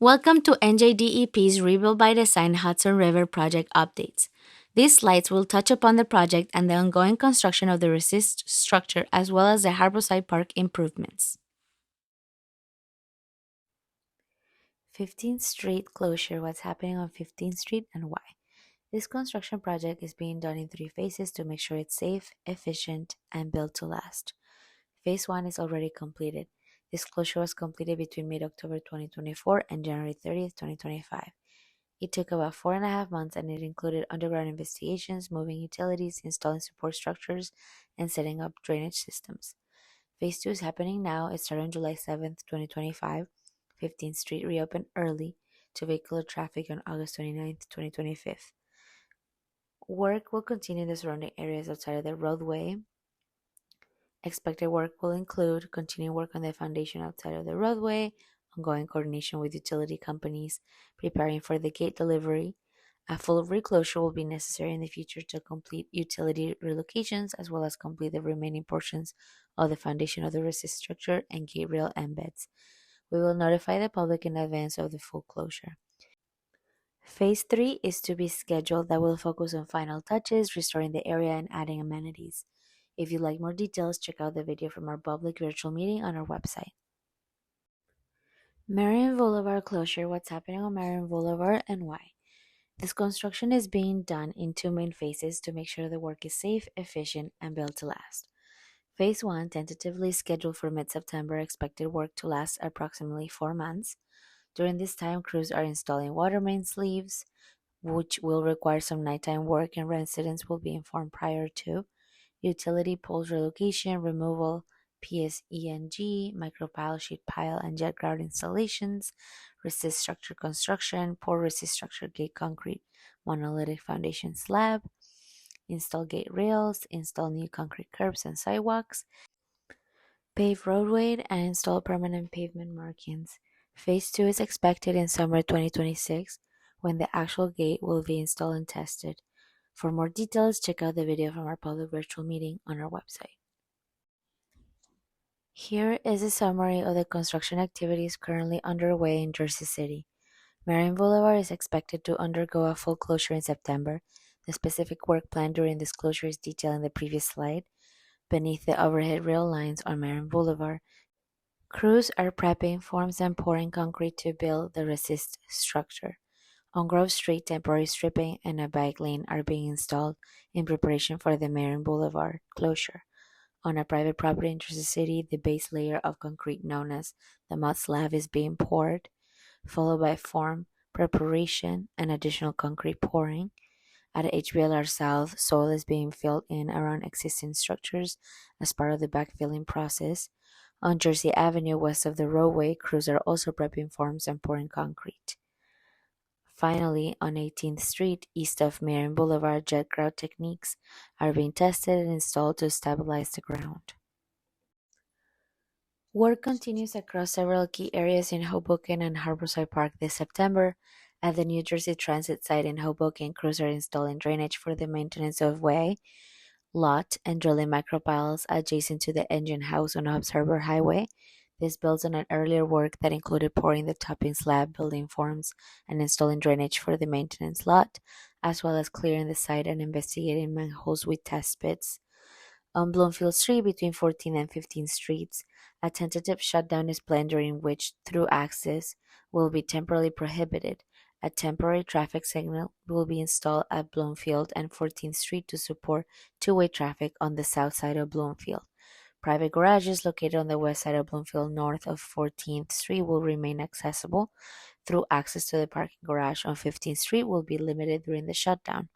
Welcome to NJDEP's Rebuild by Design Hudson River project updates. These slides will touch upon the project and the ongoing construction of the resist structure as well as the Harborside Park improvements. 15th Street closure. What's happening on 15th Street and why? This construction project is being done in three phases to make sure it's safe, efficient, and built to last. Phase 1 is already completed. This closure was completed between mid-October 2024 and January 30th, 2025. It took about 4.5 months and it included underground investigations, moving utilities, installing support structures, and setting up drainage systems. Phase 2 is happening now. It started on July 7th, 2025. 15th Street reopened early to vehicular traffic on August 29th, 2025. Work will continue in the surrounding areas outside of the roadway. Expected work will include continuing work on the foundation outside of the roadway, ongoing coordination with utility companies, preparing for the gate delivery. A full reclosure will be necessary in the future to complete utility relocations as well as complete the remaining portions of the foundation of the resist structure and gate rail embeds. We will notify the public in advance of the full closure. Phase 3 is to be scheduled that will focus on final touches, restoring the area and adding amenities. If you'd like more details, check out the video from our public virtual meeting on our website. Marion Boulevard closure. What's happening on Marion Boulevard and why? This construction is being done in two main phases to make sure the work is safe, efficient, and built to last. Phase 1, tentatively scheduled for mid-September, expected work to last approximately 4 months. During this time, crews are installing water main sleeves, which will require some nighttime work and residents will be informed prior to. Utility poles relocation, removal, PSENG, micropile, sheet pile, and jet grout installations, resist structure construction, pour resist structure gate concrete, monolithic foundation slab, install gate rails, install new concrete curbs and sidewalks, pave roadway, and install permanent pavement markings. Phase 2 is expected in summer 2026 when the actual gate will be installed and tested. For more details, check out the video from our public virtual meeting on our website. Here is a summary of the construction activities currently underway in Jersey City. Marion Boulevard is expected to undergo a full closure in September. The specific work plan during this closure is detailed in the previous slide. Beneath the overhead rail lines on Marion Boulevard, crews are prepping forms and pouring concrete to build the resist structure. On Grove Street, temporary stripping and a bike lane are being installed in preparation for the Marion Boulevard closure. On a private property in Jersey City, the base layer of concrete known as the mud slab is being poured, followed by form preparation and additional concrete pouring. At HBLR South, soil is being filled in around existing structures as part of the backfilling process. On Jersey Avenue, west of the roadway, crews are also prepping forms and pouring concrete. Finally, on 18th Street, east of Marion Boulevard, jet grout techniques are being tested and installed to stabilize the ground. Work continues across several key areas in Hoboken and Harborside Park this September. At the New Jersey Transit site in Hoboken, crews are installing drainage for the maintenance of way, lot, and drilling micropiles adjacent to the engine house on Hobbs Harbor Highway. This builds on an earlier work that included pouring the topping slab, building forms, and installing drainage for the maintenance lot, as well as clearing the site and investigating manholes with test pits. On Bloomfield Street between 14th and 15th Streets, a tentative shutdown is planned during which through access will be temporarily prohibited. A temporary traffic signal will be installed at Bloomfield and 14th Street to support two-way traffic on the south side of Bloomfield. Private garages located on the west side of Bloomfield north of 14th Street will remain accessible. Through access to the parking garage on 15th Street will be limited during the shutdown.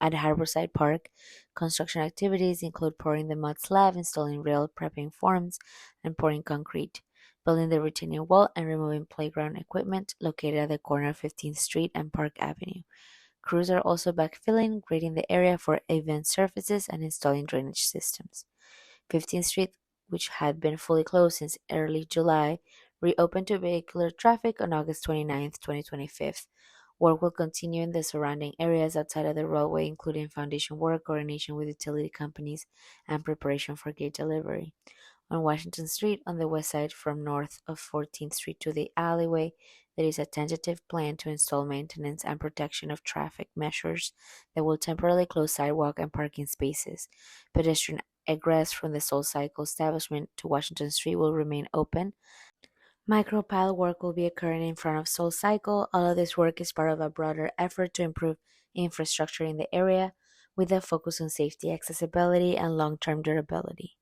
At Harborside Park, construction activities include pouring the mud slab, installing rail, prepping forms, and pouring concrete, building the retaining wall, and removing playground equipment located at the corner of 15th Street and Park Avenue. Crews are also backfilling, grading the area for event surfaces, and installing drainage systems. 15th Street, which had been fully closed since early July, reopened to vehicular traffic on August 29, 2025. Work will continue in the surrounding areas outside of the roadway, including foundation work, coordination with utility companies, and preparation for gate delivery. On Washington Street, on the west side from north of 14th Street to the alleyway, there is a tentative plan to install maintenance and protection of traffic measures that will temporarily close sidewalk and parking spaces. Pedestrian egress from the Soul Cycle establishment to Washington Street will remain open. Micropile work will be occurring in front of Soul Cycle. All of this work is part of a broader effort to improve infrastructure in the area with a focus on safety, accessibility, and long-term durability.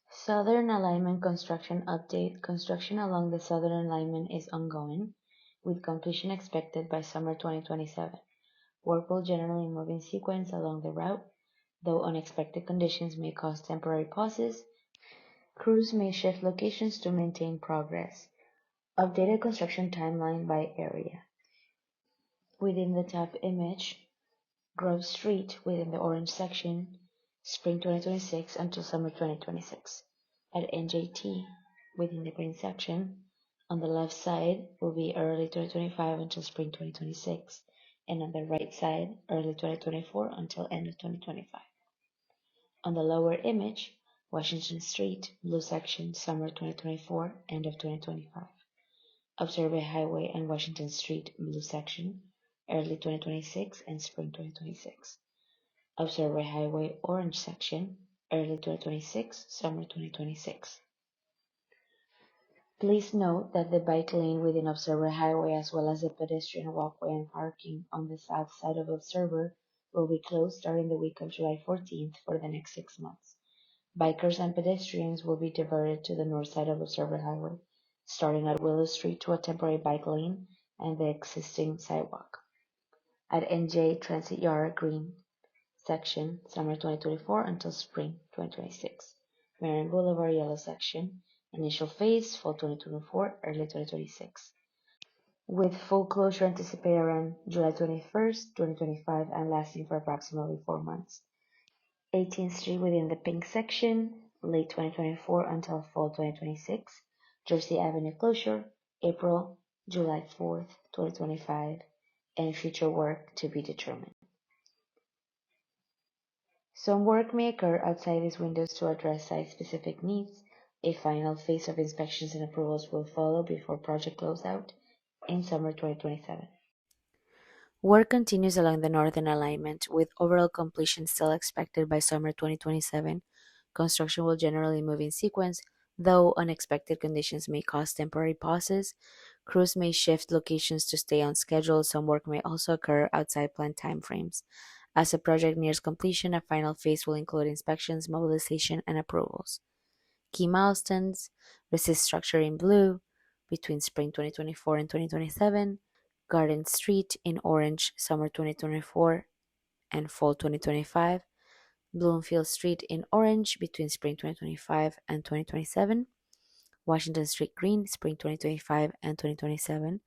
Southern Alignment Construction Update. Construction along the Southern Alignment is ongoing, with completion expected by summer 2027. Work will generally move in sequence along the route, though unexpected conditions may cause temporary pauses. Crews may shift locations to maintain progress. Updated construction timeline by area. Within the top image, Grove Street within the orange section, spring 2026 until summer 2026. At NJT within the green section, on the left side will be early 2025 until spring 2026, and on the right side, early 2024 until end of 2025. On the lower image, Washington Street, blue section, summer 2024, end of 2025. Observation Highway and Washington Street, blue section, early 2026 and spring 2026. Observation Highway, orange section, early 2026, summer 2026. Please note that the bike lane within Observer Highway as well as the pedestrian walkway and parking on the south side of Observer will be closed starting the week of July 14th for the next 6 months. Bikers and pedestrians will be diverted to the north side of Observer Highway, starting at Willow Street to a temporary bike lane and the existing sidewalk. At NJ Transit Yard Green section, summer 2024 until spring 2026. Marion Boulevard Yellow section, initial phase, fall 2024, early 2026. With full closure anticipated around July 21st, 2025 and lasting for approximately 4 months. 18th Street within the pink section, late 2024 until fall 2026. Jersey Avenue closure, April, July 4th, 2025, and future work to be determined. Some work may occur outside these windows to address site-specific needs. A final phase of inspections and approvals will follow before project closeout in summer 2027. Work continues along the northern alignment, with overall completion still expected by summer 2027. Construction will generally move in sequence, though unexpected conditions may cause temporary pauses. Crews may shift locations to stay on schedule. Some work may also occur outside planned timeframes. As the project nears completion, a final phase will include inspections, mobilization, and approvals. Key milestones: resist structure in blue between spring 2024 and 2027, Garden Street in orange summer 2024 and fall 2025, Bloomfield Street in orange between spring 2025 and 2027, Washington Street green spring 2025 and 2027.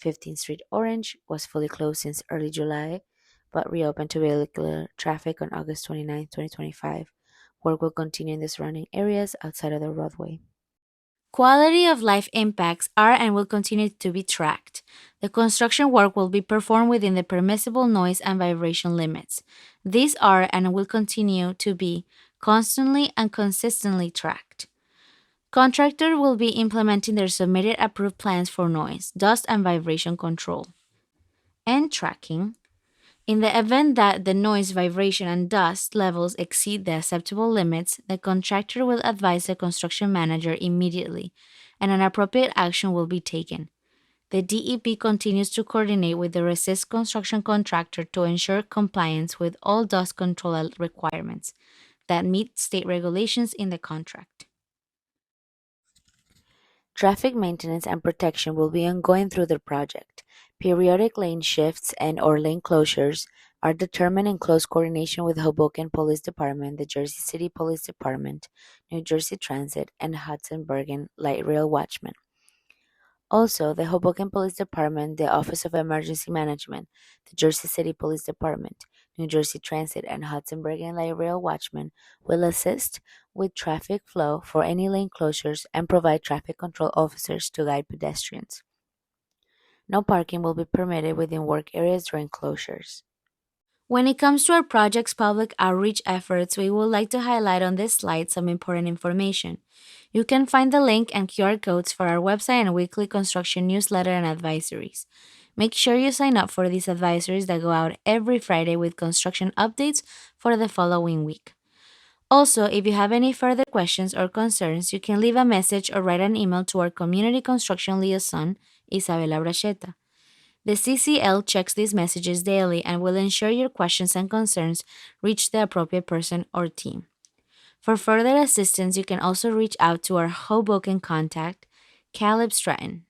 15th Street orange was fully closed since early July but reopened to vehicular traffic on August 29, 2025. Work will continue in the surrounding areas outside of the roadway. Quality of life impacts are and will continue to be tracked. The construction work will be performed within the permissible noise and vibration limits. These are and will continue to be constantly and consistently tracked. Contractor will be implementing their submitted approved plans for noise, dust, and vibration control and tracking. In the event that the noise, vibration, and dust levels exceed the acceptable limits, the contractor will advise the construction manager immediately, and an appropriate action will be taken. The DEP continues to coordinate with the Resist construction contractor to ensure compliance with all dust control requirements that meet state regulations in the contract. Traffic maintenance and protection will be ongoing through the project. Periodic lane shifts and/or lane closures are determined in close coordination with Hoboken Police Department, the Jersey City Police Department, New Jersey Transit, and Hudson Bergen Light Rail Watchmen. Also, the Hoboken Police Department, the Office of Emergency Management, the Jersey City Police Department, New Jersey Transit, and Hudson Bergen Light Rail Watchmen will assist with traffic flow for any lane closures and provide traffic control officers to guide pedestrians. No parking will be permitted within work areas during closures. When it comes to our project's public outreach efforts, we would like to highlight on this slide some important information. You can find the link and QR codes for our website and weekly construction newsletter and advisories. Make sure you sign up for these advisories that go out every Friday with construction updates for the following week. Also, if you have any further questions or concerns, you can leave a message or write an email to our community construction liaison, Isabela Bracheta. The CCL checks these messages daily and will ensure your questions and concerns reach the appropriate person or team. For further assistance, you can also reach out to our Hoboken contact, Caleb Stratton.